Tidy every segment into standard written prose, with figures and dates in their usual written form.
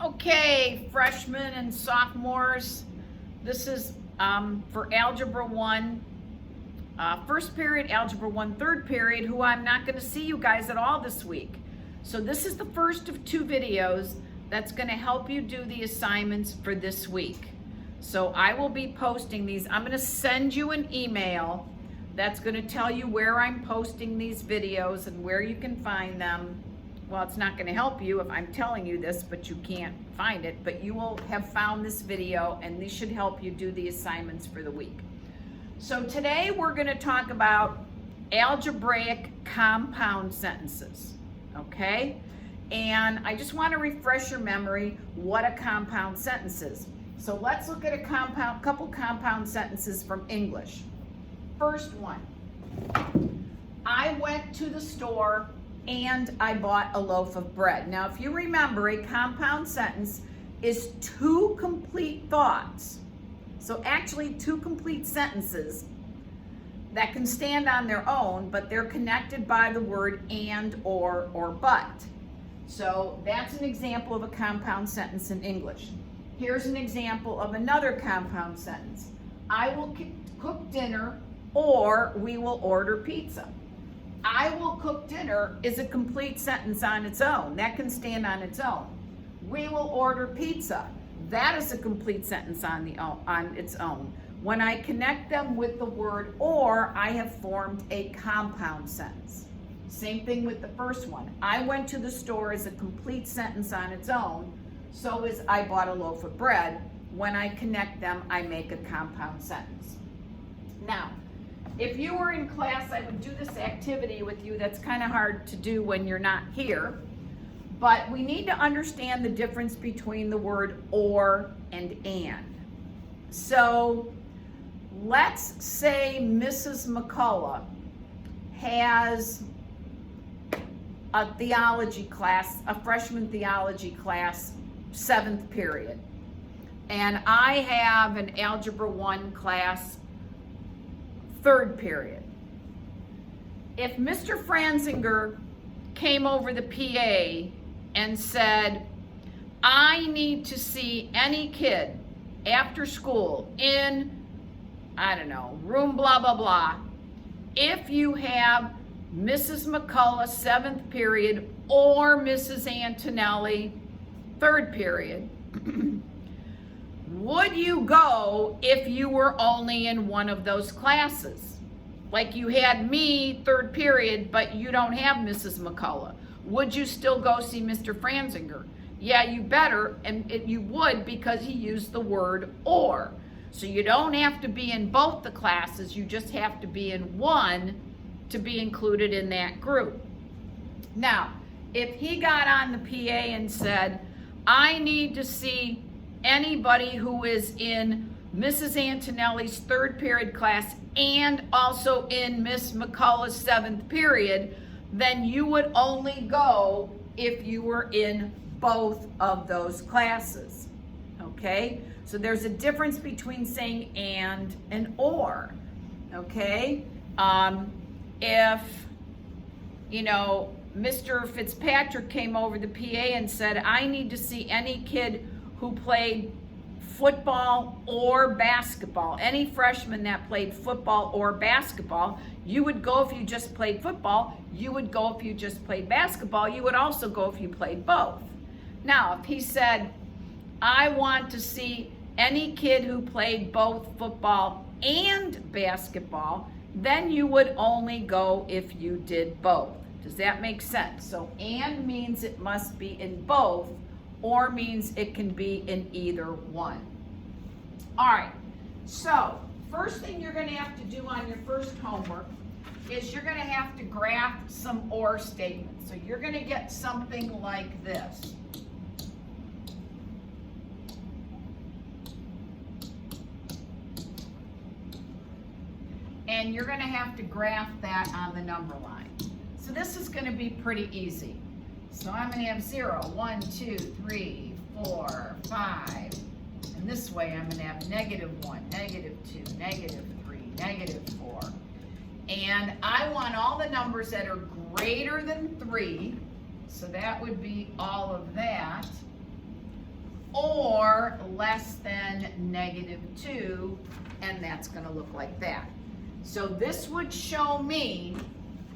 Okay, freshmen and sophomores, this is for Algebra 1, first period, Algebra 1, third period, who I'm not going to see you guys at all this week. So this is the first of 2 videos that's going to help you do the assignments for this week. So I will be posting these. I'm going to send you an email that's going to tell you where I'm posting these videos and where you can find them. Well, it's not going to help you if I'm telling you this, but you can't find it. But you will have found this video, and these should help you do the assignments for the week. So today we're going to talk about algebraic compound sentences, okay? And I just want to refresh your memory what a compound sentence is. So let's look at a couple compound sentences from English. First one, I went to the store and I bought a loaf of bread. Now, if you remember, a compound sentence is 2 complete thoughts. So actually 2 complete sentences that can stand on their own, but they're connected by the word and, or but. So that's an example of a compound sentence in English. Here's an example of another compound sentence. I will cook dinner, or we will order pizza. I will cook dinner is a complete sentence on its own. That can stand on its own. We will order pizza. That is a complete sentence on its own. When I connect them with the word or, I have formed a compound sentence. Same thing with the first one. I went to the store is a complete sentence on its own. So is I bought a loaf of bread. When I connect them, I make a compound sentence. Now, if you were in class, I would do this activity with you that's kind of hard to do when you're not here, but we need to understand the difference between the word or and. So let's say Mrs. McCullough has a theology class, a freshman theology class, 7th period, and I have an Algebra 1 class, 3rd period. If Mr. Franzinger came over the PA and said, I need to see any kid after school in, I don't know, room blah, blah, blah, if you have Mrs. McCullough, 7th period, or Mrs. Antonelli, 3rd period, would you go if you were only in one of those classes? Like you had me, 3rd period, but you don't have Mrs. McCullough. Would you still go see Mr. Franzinger? Yeah, you better, and you would, because he used the word or. So you don't have to be in both the classes, you just have to be in one to be included in that group. Now, if he got on the PA and said, I need to see anybody who is in Mrs. Antonelli's 3rd period class and also in Miss McCullough's 7th period, then you would only go if you were in both of those classes, okay? So there's a difference between saying and or, okay? If, you know, Mr. Fitzpatrick came over the PA and said, I need to see any kid who played football or basketball, any freshman that played football or basketball, you would go if you just played football, you would go if you just played basketball, you would also go if you played both. Now, if he said, I want to see any kid who played both football and basketball, then you would only go if you did both. Does that make sense? So and means it must be in both, or means it can be in either one. All right, so first thing you're going to have to do on your first homework is you're going to have to graph some or statements. So you're going to get something like this. And you're going to have to graph that on the number line. So this is going to be pretty easy. So I'm going to have 0, 1, 2, 3, 4, 5. And this way I'm going to have -1, -2, -3, -4. And I want all the numbers that are greater than 3. So that would be all of that. or less than -2, and that's going to look like that. So this would show me,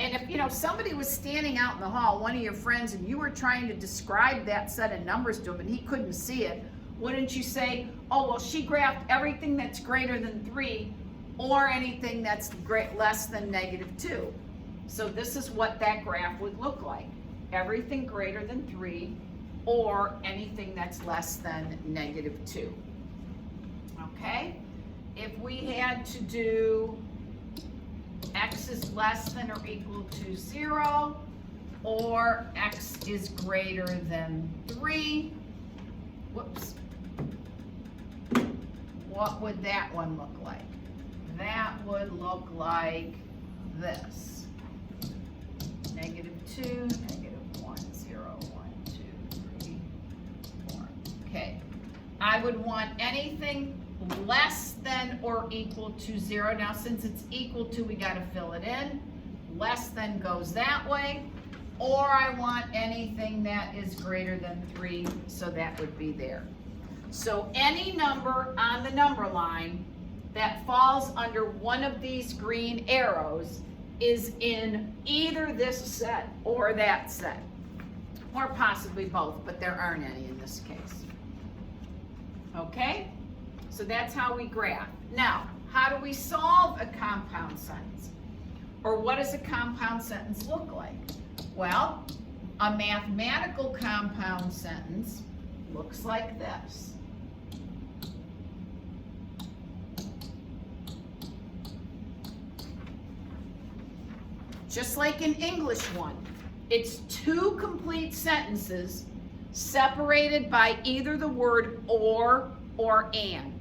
and if somebody was standing out in the hall, one of your friends, and you were trying to describe that set of numbers to him and he couldn't see it, wouldn't you say, oh, well, she graphed everything that's greater than 3 or anything that's less than -2. So this is what that graph would look like. Everything greater than 3 or anything that's less than -2. Okay? If we had to do x is less than or equal to 0 or x is greater than 3, whoops, what would that one look like? That would look like this. -2, -1, 0, 1, 2, 3, 4. Okay. I would want anything less than or equal to 0. Now, since it's equal to, we got to fill it in. Less than goes that way. Or I want anything that is greater than 3, so that would be there. So any number on the number line that falls under one of these green arrows is in either this set or that set, or possibly both, but there aren't any in this case. Okay? So that's how we graph. Now, how do we solve a compound sentence? Or what does a compound sentence look like? Well, a mathematical compound sentence looks like this. Just like an English one, it's two complete sentences separated by either the word or and.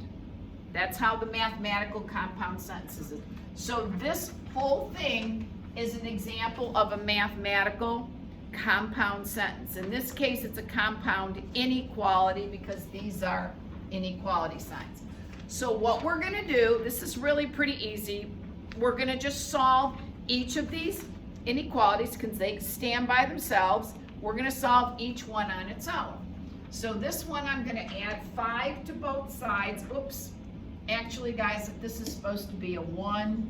That's how the mathematical compound sentences is. So this whole thing is an example of a mathematical compound sentence. In this case, it's a compound inequality because these are inequality signs. So what we're going to do, this is really pretty easy. We're going to just solve each of these inequalities because they stand by themselves. We're going to solve each one on its own. So this one, I'm going to add 5 to both sides. Oops. Actually, guys, this is supposed to be a 1.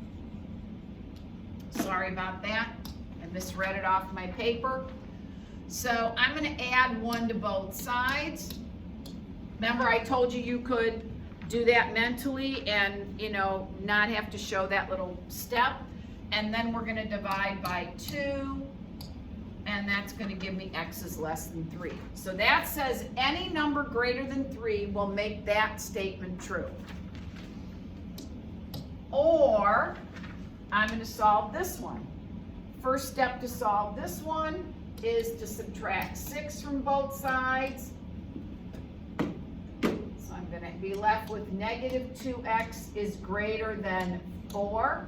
Sorry about that. I misread it off my paper. So I'm going to add 1 to both sides. Remember, I told you you could do that mentally and, not have to show that little step. And then we're going to divide by 2. And that's going to give me x is less than 3. So that says any number greater than 3 will make that statement true. Or I'm going to solve this one. First step to solve this one is to subtract 6 from both sides. So I'm going to be left with -2x is greater than 4.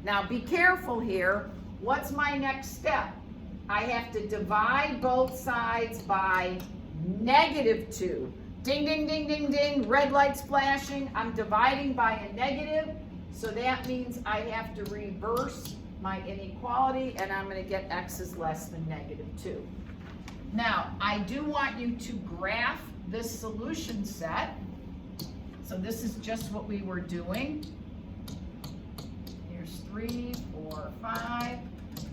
Now be careful here. What's my next step? I have to divide both sides by -2. Ding, ding, ding, ding, ding, red lights flashing. I'm dividing by a negative, so that means I have to reverse my inequality, and I'm going to get x is less than -2. Now, I do want you to graph this solution set. So this is just what we were doing. Here's 3, 4, 5.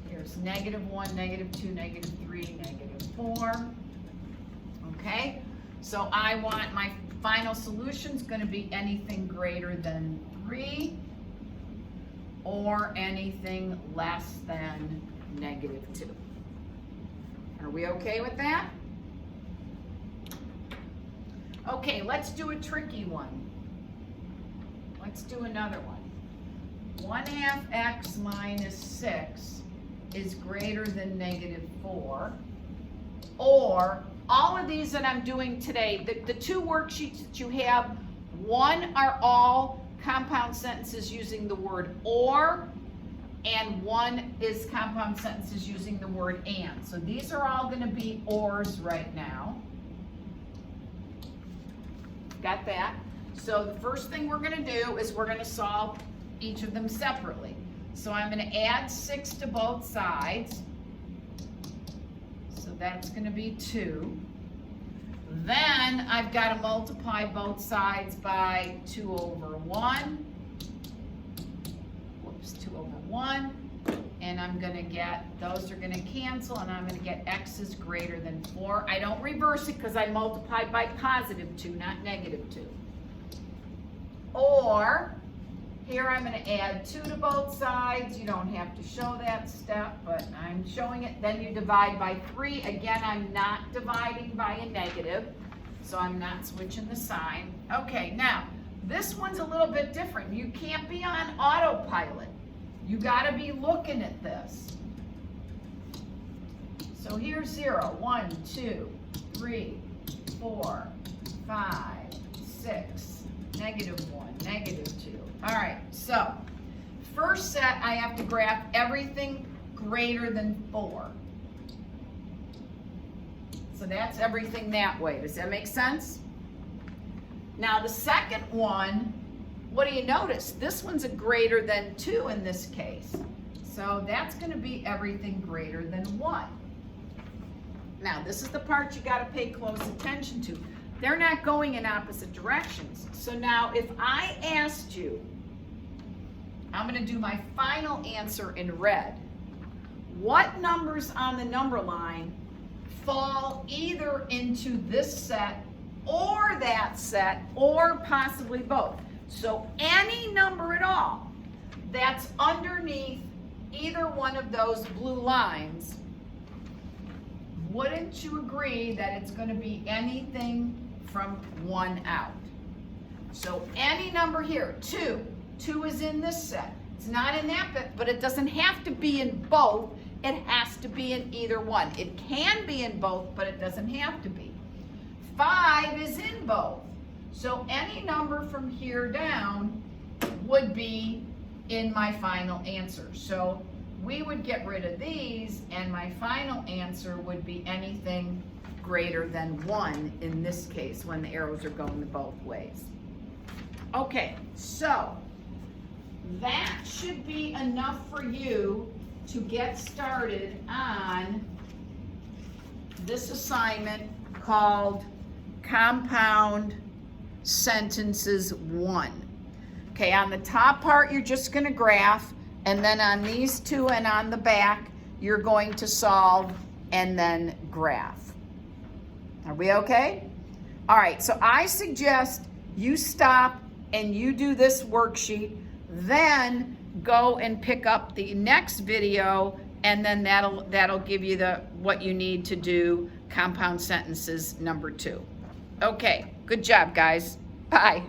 Here's -1, -2, -3, -4. Okay, so I want my final solution is going to be anything greater than 3 or anything less than -2. Are we okay with that? Okay, let's do a tricky one. Let's do another one. 1/2 x minus 6 is greater than -4, or all of these that I'm doing today, the 2 worksheets that you have, one are all compound sentences using the word or, and one is compound sentences using the word and. So these are all going to be ors right now. Got that? So the first thing we're going to do is we're going to solve each of them separately. So I'm going to add 6 to both sides. So that's going to be 2. Then I've got to multiply both sides by 2 over 1. Whoops, 2 over 1. And I'm going to get, those are going to cancel, and I'm going to get x is greater than 4. I don't reverse it because I multiplied by positive 2, not negative 2. Or, here I'm going to add 2 to both sides. You don't have to show that step, but I'm showing it. Then you divide by 3. Again, I'm not dividing by a negative, so I'm not switching the sign. Okay, now, this one's a little bit different. You can't be on autopilot. You got to be looking at this. So here's 0, 1, 2, 3, 4, 5, 6, negative 1, negative 2. All right, so first set, I have to graph everything greater than 4. So that's everything that way. Does that make sense? Now the second one, what do you notice? This one's a greater than 2 in this case. So that's going to be everything greater than 1. Now this is the part you got to pay close attention to. They're not going in opposite directions. So now if I asked you, I'm going to do my final answer in red. What numbers on the number line fall either into this set or that set or possibly both? So any number at all that's underneath either one of those blue lines, wouldn't you agree that it's going to be anything from 1 out? So any number here, 2. 2 is in this set. It's not in that bit, but it doesn't have to be in both. It has to be in either one. It can be in both, but it doesn't have to be. 5 is in both. So any number from here down would be in my final answer. So we would get rid of these, and my final answer would be anything greater than 1 in this case when the arrows are going both ways. Okay, so that should be enough for you to get started on this assignment called Compound Sentences 1. Okay, on the top part you're just going to graph, and then on these two and on the back you're going to solve and then graph. Are we okay? All right, so I suggest you stop and you do this worksheet, then go and pick up the next video, and then that'll give you what you need to do compound sentences number 2. Okay, good job guys. Bye.